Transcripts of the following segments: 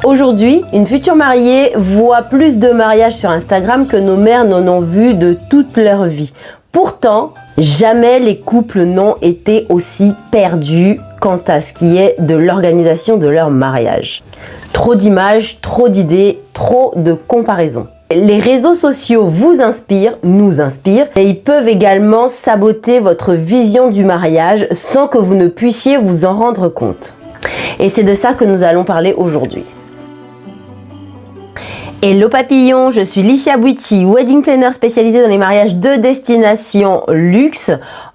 Aujourd'hui, une future mariée voit plus de mariages sur Instagram que nos mères n'en ont vu de toute leur vie. Pourtant, jamais les couples n'ont été aussi perdus quant à ce qui est de l'organisation de leur mariage. Trop d'images, trop d'idées, trop de comparaisons. Les réseaux sociaux vous inspirent, nous inspirent, et ils peuvent également saboter votre vision du mariage sans que vous ne puissiez vous en rendre compte. Et c'est de ça que nous allons parler aujourd'hui. Hello papillon, je suis Licia Bouiti, wedding planner spécialisée dans les mariages de destination luxe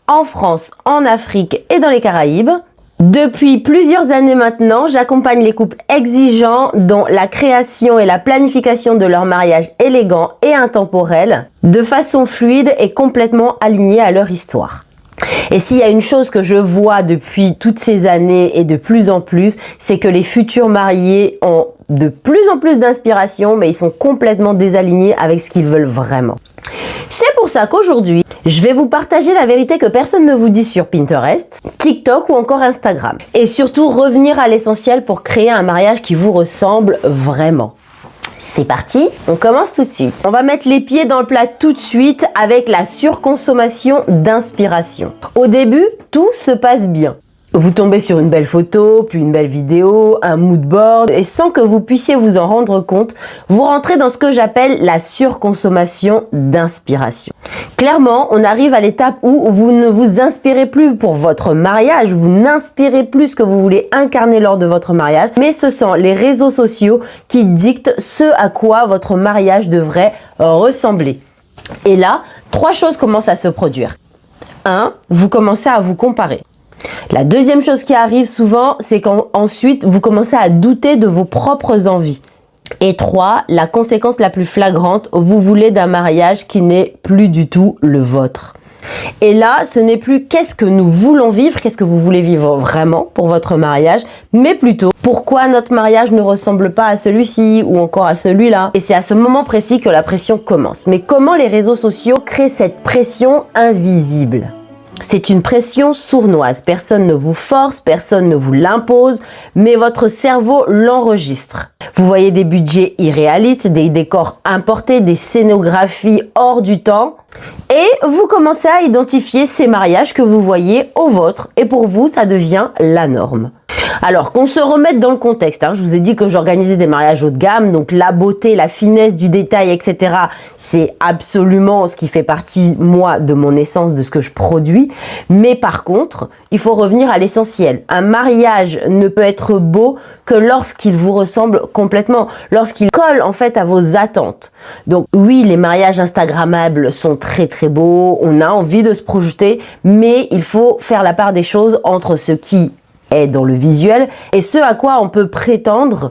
en France, en Afrique et dans les Caraïbes. Depuis plusieurs années maintenant, j'accompagne les couples exigeants dans la création et la planification de leur mariage élégant et intemporel, de façon fluide et complètement alignée à leur histoire. Et s'il y a une chose que je vois depuis toutes ces années et de plus en plus, c'est que les futurs mariés ont de plus en plus d'inspiration, mais ils sont complètement désalignés avec ce qu'ils veulent vraiment. C'est pour ça qu'aujourd'hui, je vais vous partager la vérité que personne ne vous dit sur Pinterest, TikTok ou encore Instagram. Et surtout revenir à l'essentiel pour créer un mariage qui vous ressemble vraiment. C'est parti, on commence tout de suite. On va mettre les pieds dans le plat tout de suite avec la surconsommation d'inspiration. Au début, tout se passe bien. Vous tombez sur une belle photo, puis une belle vidéo, un mood board, et sans que vous puissiez vous en rendre compte, vous rentrez dans ce que j'appelle la surconsommation d'inspiration. Clairement, on arrive à l'étape où vous ne vous inspirez plus pour votre mariage, vous n'inspirez plus ce que vous voulez incarner lors de votre mariage, mais ce sont les réseaux sociaux qui dictent ce à quoi votre mariage devrait ressembler. Et là, 3 choses commencent à se produire. 1. Vous commencez à vous comparer. La deuxième chose qui arrive souvent, c'est qu'ensuite, vous commencez à douter de vos propres envies. Et 3, la conséquence la plus flagrante, vous voulez d'un mariage qui n'est plus du tout le vôtre. Et là, ce n'est plus qu'est-ce que nous voulons vivre, qu'est-ce que vous voulez vivre vraiment pour votre mariage, mais plutôt pourquoi notre mariage ne ressemble pas à celui-ci ou encore à celui-là. Et c'est à ce moment précis que la pression commence. Mais comment les réseaux sociaux créent cette pression invisible ? C'est une pression sournoise, personne ne vous force, personne ne vous l'impose, mais votre cerveau l'enregistre. Vous voyez des budgets irréalistes, des décors importés, des scénographies hors du temps, et vous commencez à identifier ces mariages que vous voyez au vôtre, et pour vous, ça devient la norme. Alors, qu'on se remette dans le contexte, je vous ai dit que j'organisais des mariages haut de gamme, donc la beauté, la finesse du détail, etc. C'est absolument ce qui fait partie, moi, de mon essence, de ce que je produis. Mais par contre, il faut revenir à l'essentiel. Un mariage ne peut être beau que lorsqu'il vous ressemble complètement, lorsqu'il colle en fait à vos attentes. Donc oui, les mariages instagrammables sont très très beaux, on a envie de se projeter, mais il faut faire la part des choses entre ce qui est dans le visuel et ce à quoi on peut prétendre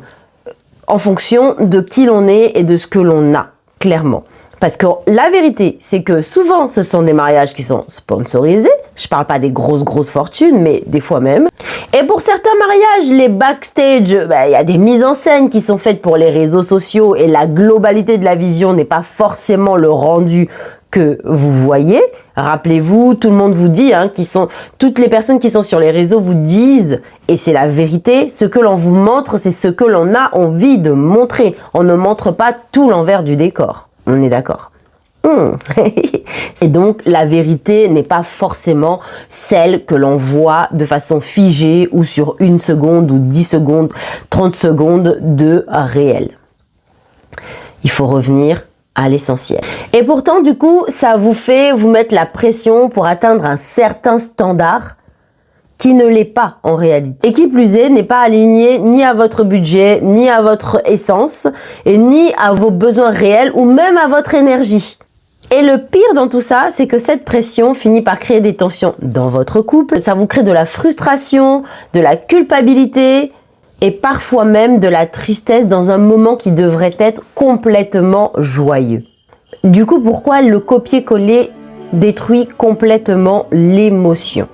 en fonction de qui l'on est et de ce que l'on a, clairement. Parce que la vérité, c'est que souvent, ce sont des mariages qui sont sponsorisés, Je parle pas des grosses fortunes, mais des fois même. Et pour certains mariages, les backstage, il y a des mises en scène qui sont faites pour les réseaux sociaux et la globalité de la vision n'est pas forcément le rendu que vous voyez. Rappelez-vous, tout le monde vous dit, toutes les personnes qui sont sur les réseaux vous disent, et c'est la vérité, ce que l'on vous montre, c'est ce que l'on a envie de montrer. On ne montre pas tout l'envers du décor. On est d'accord. Et donc, la vérité n'est pas forcément celle que l'on voit de façon figée ou sur 1 seconde ou 10 secondes, 30 secondes de réel. Il faut revenir à l'essentiel. Et pourtant, du coup, ça vous fait vous mettre la pression pour atteindre un certain standard qui ne l'est pas en réalité. Et qui plus est, n'est pas aligné ni à votre budget, ni à votre essence, et ni à vos besoins réels ou même à votre énergie. Et le pire dans tout ça, c'est que cette pression finit par créer des tensions dans votre couple. Ça vous crée de la frustration, de la culpabilité et parfois même de la tristesse dans un moment qui devrait être complètement joyeux. Du coup, pourquoi le copier-coller détruit complètement l'émotion?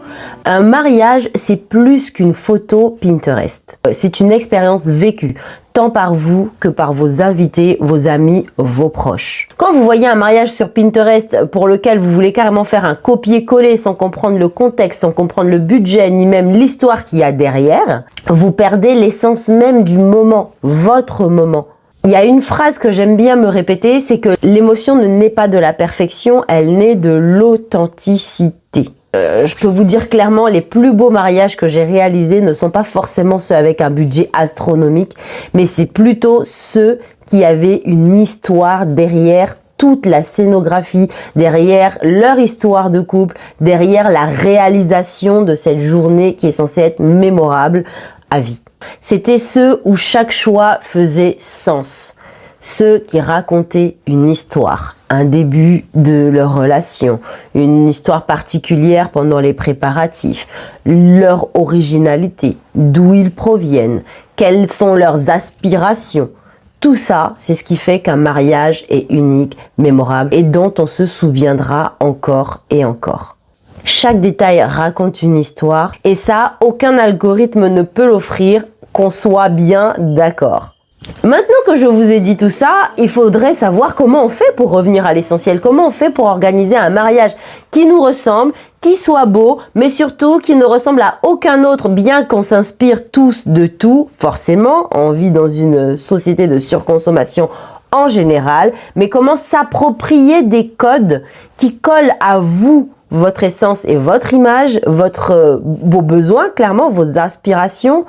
Un mariage, c'est plus qu'une photo Pinterest. C'est une expérience vécue, tant par vous que par vos invités, vos amis, vos proches. Quand vous voyez un mariage sur Pinterest pour lequel vous voulez carrément faire un copier-coller sans comprendre le contexte, sans comprendre le budget, ni même l'histoire qu'il y a derrière, vous perdez l'essence même du moment, votre moment. Il y a une phrase que j'aime bien me répéter, c'est que l'émotion ne naît pas de la perfection, elle naît de l'authenticité. Je peux vous dire clairement, les plus beaux mariages que j'ai réalisés ne sont pas forcément ceux avec un budget astronomique, mais c'est plutôt ceux qui avaient une histoire derrière toute la scénographie, derrière leur histoire de couple, derrière la réalisation de cette journée qui est censée être mémorable à vie. C'était ceux où chaque choix faisait sens, ceux qui racontaient une histoire, un début de leur relation, une histoire particulière pendant les préparatifs, leur originalité, d'où ils proviennent, quelles sont leurs aspirations. Tout ça, c'est ce qui fait qu'un mariage est unique, mémorable et dont on se souviendra encore et encore. Chaque détail raconte une histoire et ça, aucun algorithme ne peut l'offrir, qu'on soit bien d'accord. Maintenant que je vous ai dit tout ça, il faudrait savoir comment on fait pour revenir à l'essentiel, comment on fait pour organiser un mariage qui nous ressemble, qui soit beau, mais surtout qui ne ressemble à aucun autre, bien qu'on s'inspire tous de tout, forcément, on vit dans une société de surconsommation en général, mais comment s'approprier des codes qui collent à vous, votre essence et votre image, vos besoins, clairement, vos aspirations,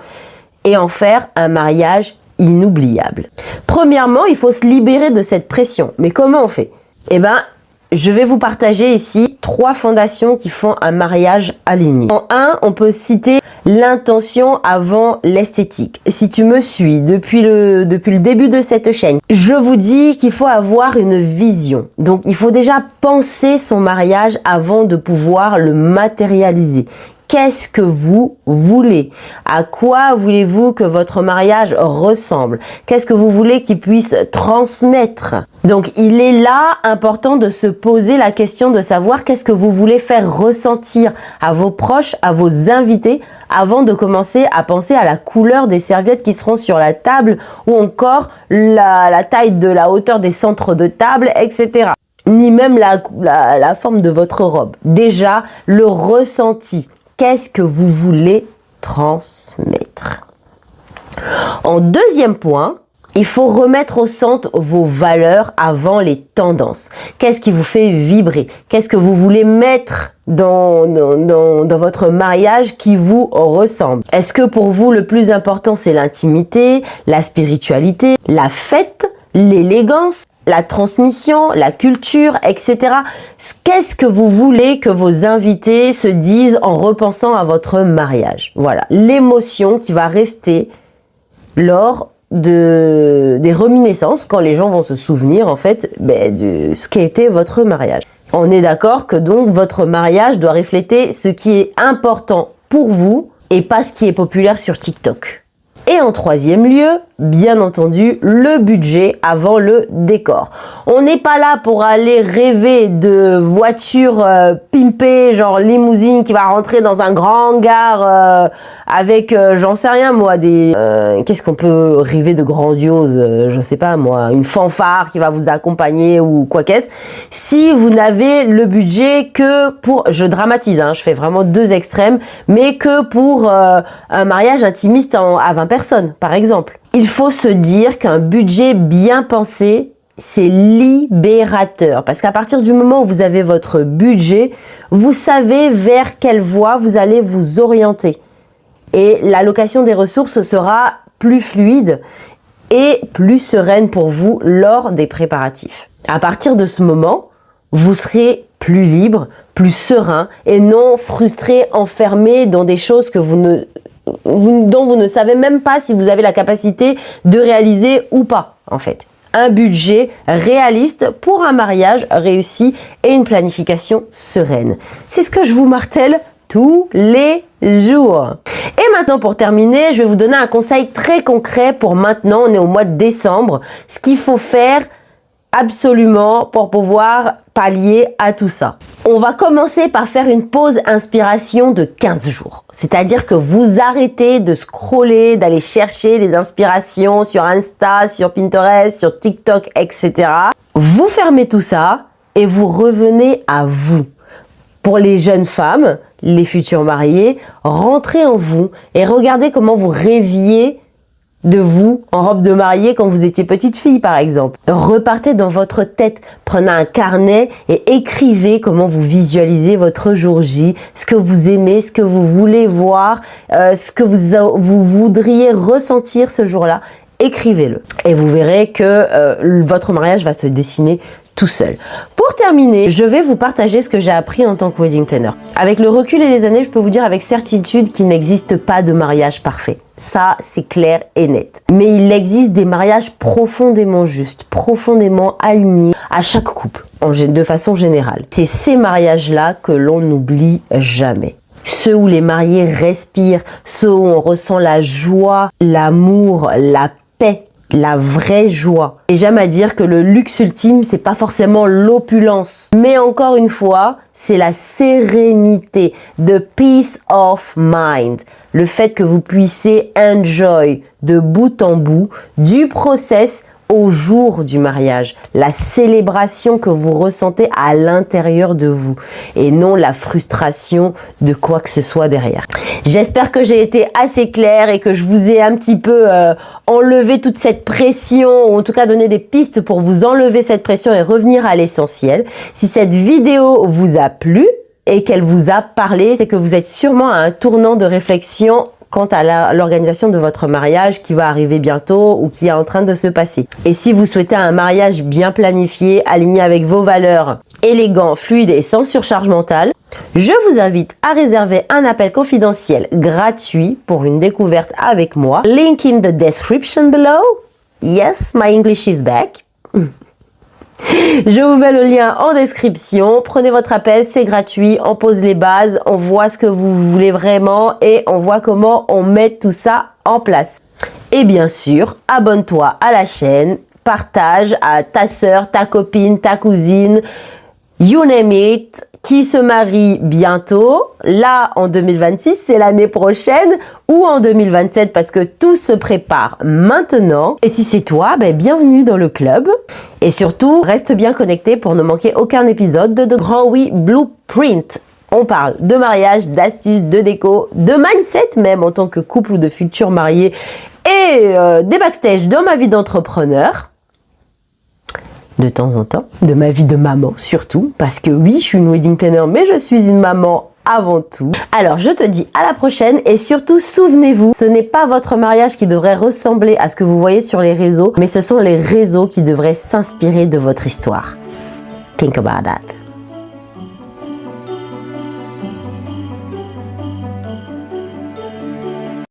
et en faire un mariage inoubliable. Premièrement, il faut se libérer de cette pression. Mais comment on fait? Je vais vous partager ici 3 fondations qui font un mariage aligné. En 1, on peut citer l'intention avant l'esthétique. Si tu me suis depuis le début de cette chaîne, je vous dis qu'il faut avoir une vision. Donc, il faut déjà penser son mariage avant de pouvoir le matérialiser. Qu'est-ce que vous voulez? À quoi voulez-vous que votre mariage ressemble? Qu'est-ce que vous voulez qu'il puisse transmettre? Donc, il est là important de se poser la question de savoir qu'est-ce que vous voulez faire ressentir à vos proches, à vos invités, avant de commencer à penser à la couleur des serviettes qui seront sur la table ou encore la taille de la hauteur des centres de table, etc. Ni même la forme de votre robe. Déjà, le ressenti. Qu'est-ce que vous voulez transmettre? En deuxième point, il faut remettre au centre vos valeurs avant les tendances. Qu'est-ce qui vous fait vibrer? Qu'est-ce que vous voulez mettre dans votre mariage qui vous ressemble? Est-ce que pour vous, le plus important, c'est l'intimité, la spiritualité, la fête, l'élégance, la transmission, la culture, etc. Qu'est-ce que vous voulez que vos invités se disent en repensant à votre mariage? Voilà, l'émotion qui va rester lors des reminiscences, quand les gens vont se souvenir en fait de ce qu'a été votre mariage. On est d'accord que donc votre mariage doit refléter ce qui est important pour vous et pas ce qui est populaire sur TikTok. Et en troisième lieu, bien entendu, le budget avant le décor. On n'est pas là pour aller rêver de voitures pimpées, genre limousine qui va rentrer dans un grand hangar avec, j'en sais rien moi, qu'est-ce qu'on peut rêver de grandiose, je sais pas moi, une fanfare qui va vous accompagner ou quoi qu'est-ce. Si vous n'avez le budget que pour, je dramatise, hein, je fais vraiment deux extrêmes, mais que pour un mariage intimiste à 20 personnes, par exemple. Il faut se dire qu'un budget bien pensé, c'est libérateur. Parce qu'à partir du moment où vous avez votre budget, vous savez vers quelle voie vous allez vous orienter. Et l'allocation des ressources sera plus fluide et plus sereine pour vous lors des préparatifs. À partir de ce moment, vous serez plus libre, plus serein et non frustré, enfermé dans des choses que dont vous ne savez même pas si vous avez la capacité de réaliser ou pas, en fait. Un budget réaliste pour un mariage réussi et une planification sereine. C'est ce que je vous martèle tous les jours. Et maintenant, pour terminer, je vais vous donner un conseil très concret pour maintenant. On est au mois de décembre. Ce qu'il faut faire absolument pour pouvoir pallier à tout ça. On va commencer par faire une pause inspiration de 15 jours. C'est-à-dire que vous arrêtez de scroller, d'aller chercher les inspirations sur Insta, sur Pinterest, sur TikTok, etc. Vous fermez tout ça et vous revenez à vous. Pour les jeunes femmes, les futures mariées, rentrez en vous et regardez comment vous rêviez de vous en robe de mariée quand vous étiez petite fille, par exemple. Repartez dans votre tête, prenez un carnet et écrivez comment vous visualisez votre jour J, ce que vous aimez, ce que vous voulez voir, ce que vous voudriez ressentir ce jour-là. Écrivez-le et vous verrez que votre mariage va se dessiner tout seul. Pour terminer, je vais vous partager ce que j'ai appris en tant que wedding planner. Avec le recul et les années, je peux vous dire avec certitude qu'il n'existe pas de mariage parfait. Ça, c'est clair et net. Mais il existe des mariages profondément justes, profondément alignés à chaque couple, de façon générale. C'est ces mariages-là que l'on n'oublie jamais. Ceux où les mariés respirent, ceux où on ressent la joie, l'amour, la paix, la vraie joie. Et j'aime à dire que le luxe ultime, c'est pas forcément l'opulence, mais encore une fois, c'est la sérénité, the peace of mind. Le fait que vous puissiez enjoy de bout en bout du process au jour du mariage, la célébration que vous ressentez à l'intérieur de vous et non la frustration de quoi que ce soit derrière. J'espère que j'ai été assez claire et que je vous ai un petit peu enlevé toute cette pression, ou en tout cas donné des pistes pour vous enlever cette pression et revenir à l'essentiel. Si cette vidéo vous a plu et qu'elle vous a parlé, c'est que vous êtes sûrement à un tournant de réflexion quant à l'organisation de votre mariage qui va arriver bientôt ou qui est en train de se passer. Et si vous souhaitez un mariage bien planifié, aligné avec vos valeurs, élégant, fluide et sans surcharge mentale, je vous invite à réserver un appel confidentiel gratuit pour une découverte avec moi. Link in the description below. Yes, my English is back. Je vous mets le lien en description. Prenez votre appel, c'est gratuit. On pose les bases, on voit ce que vous voulez vraiment et on voit comment on met tout ça en place. Et bien sûr, abonne-toi à la chaîne, partage à ta sœur, ta copine, ta cousine, you name it, qui se marie bientôt. Là, en 2026, c'est l'année prochaine ou en 2027 parce que tout se prépare maintenant. Et si c'est toi, bienvenue dans le club. Et surtout, reste bien connecté pour ne manquer aucun épisode de The Grand Oui Blueprint. On parle de mariage, d'astuces, de déco, de mindset même en tant que couple ou de futurs mariés et des backstage dans ma vie d'entrepreneur. De temps en temps, de ma vie de maman surtout, parce que oui, je suis une wedding planner, mais je suis une maman avant tout. Alors, je te dis à la prochaine et surtout, souvenez-vous, ce n'est pas votre mariage qui devrait ressembler à ce que vous voyez sur les réseaux, mais ce sont les réseaux qui devraient s'inspirer de votre histoire. Think about that.